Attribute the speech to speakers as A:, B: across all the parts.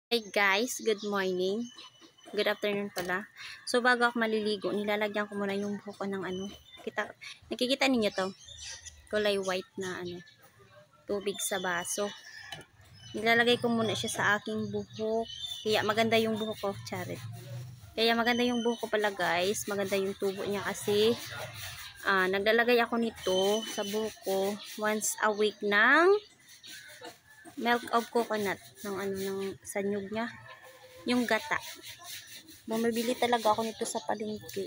A: Hey guys, good morning. Good afternoon pala. So bago ako maliligo, nilalagyan ko muna yung buhok ko ng nakikita ninyo to? Kulay white na tubig sa baso. Nilalagay ko muna siya sa aking buhok. Kaya maganda yung buhok ko, charit. Kaya maganda yung buhok ko pala guys. Maganda yung tubo niya kasi naglalagay ako nito sa buhok ko once a week ng milk of coconut ng sanyog niya, yung gata. Bumibili talaga ako nito sa palengke.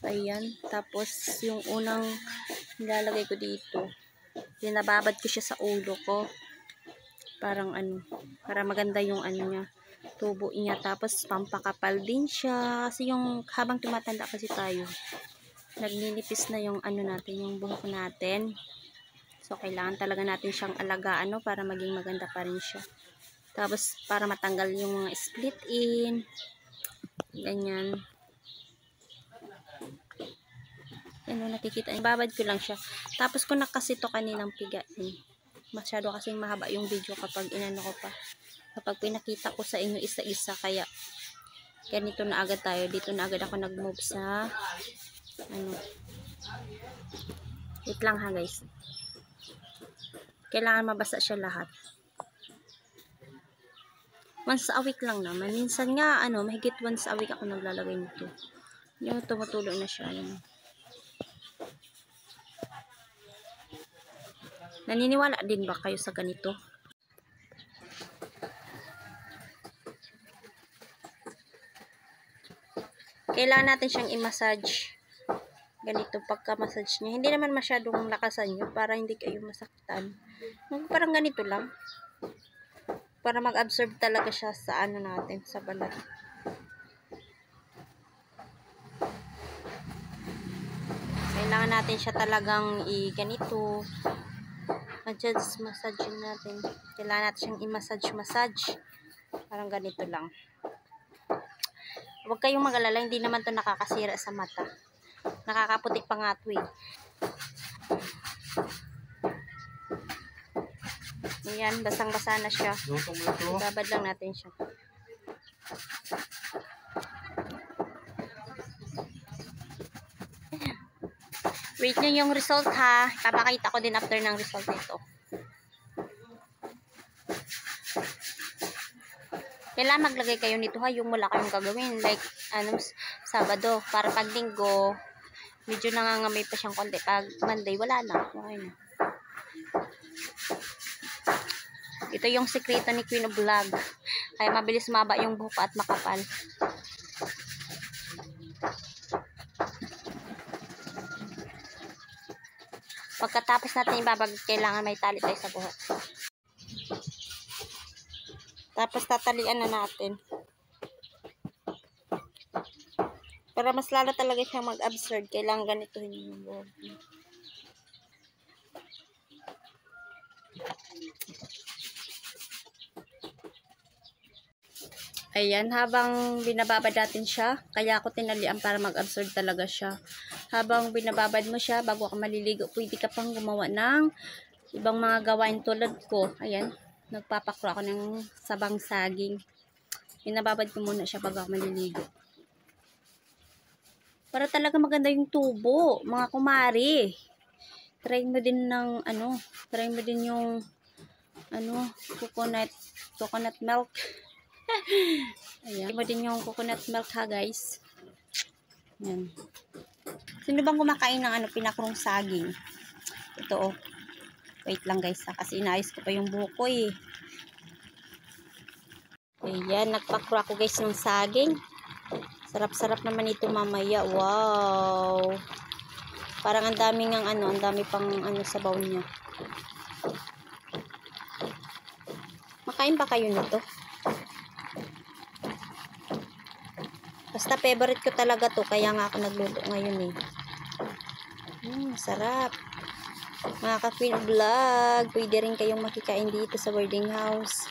A: Ayan, tapos yung unang nilalagay ko dito, binababad ko siya sa ulo ko. Parang para maganda yung niya, tubo niya. Tapos pampakapal din siya kasi yung habang tumatanda kasi tayo, nagninipis na yung natin, yung buhok natin. So, kailangan talaga natin siyang alagaan, para maging maganda pa rin siya. Tapos, para matanggal yung mga split in. Ganyan. Yan, nakikita. Babad ko lang siya. Tapos, kung nakasito kaninang pigain. Masyado kasing mahaba yung video kapag ko pa. Kapag pinakita ko sa inyo isa-isa. Kaya, ganito na agad tayo. Dito na agad ako nag-move sa wait lang ha guys. Kailangan mabasa siya lahat. Once a week lang naman. Minsan nga, mahigit once a week ako naglalagay nito. Yung tumutulo na siya. Yan. Naniniwala din ba kayo sa ganito? Kailangan natin siyang i-massage. Ganito pagka-massage niya. Hindi naman masyadong lakasan nyo para hindi kayo masaktan. Parang ganito lang. Para mag-absorb talaga siya sa natin, sa balat. Kailangan natin siya talagang ganito. Massage natin. Kailangan natin siyang i-massage. Parang ganito lang. Huwag kayong mag-alala, hindi naman to nakakasira sa mata. Nakakaputik pa nga ito eh. Ayan, basang-basa na siya. Babad lang natin siya. Wait nyo yung result ha. Papakita ko din after ng result nito. Kailangan maglagay kayo nito ha. Yung wala kayong gagawin. Like, Sabado. Para pag Linggo, medyo nangangamay pa siyang konti. Pag Monday, wala na. Okay na. Ito yung sekreto ni Queen of Vlog. Kaya mabilis maba yung buhok at makapal. Pagkatapos natin ibabag, kailangan may tali tayo sa buhok. Tapos tatalian na natin. Para mas lalo talaga siyang mag-absorb, kailangan ganituhin yung buhok. Ayan, habang binababad natin siya, kaya ako tinalian para mag-absorb talaga siya. Habang binababad mo siya, bago ka maliligo, pwede ka pang gumawa ng ibang mga gawain tulad ko. Ayan, nagpapakro ako ng sabang saging. Binababad ko muna siya bago ako maliligo. Para talaga maganda yung tubo, mga kumari. Try mo din ng try mo din yung coconut milk. Ayan. Try mo din yung coconut milk ha guys. Ayan. Sino bang kumakain ng pinakrong saging? Ito oh. Wait lang guys ha, kasi inaayos ko pa yung buhok ko eh. Ayan, nagpakro ako guys ng saging. Sarap-sarap naman ito mamaya. Wow. Parang ang daming ang dami pang sabaw niya. Makain ba kayo nito? Basta favorite ko talaga to, kaya nga ako nagluto ngayon eh. Sarap. Mga ka-Queen Vlog, pwede rin kayong makikain dito sa boarding house.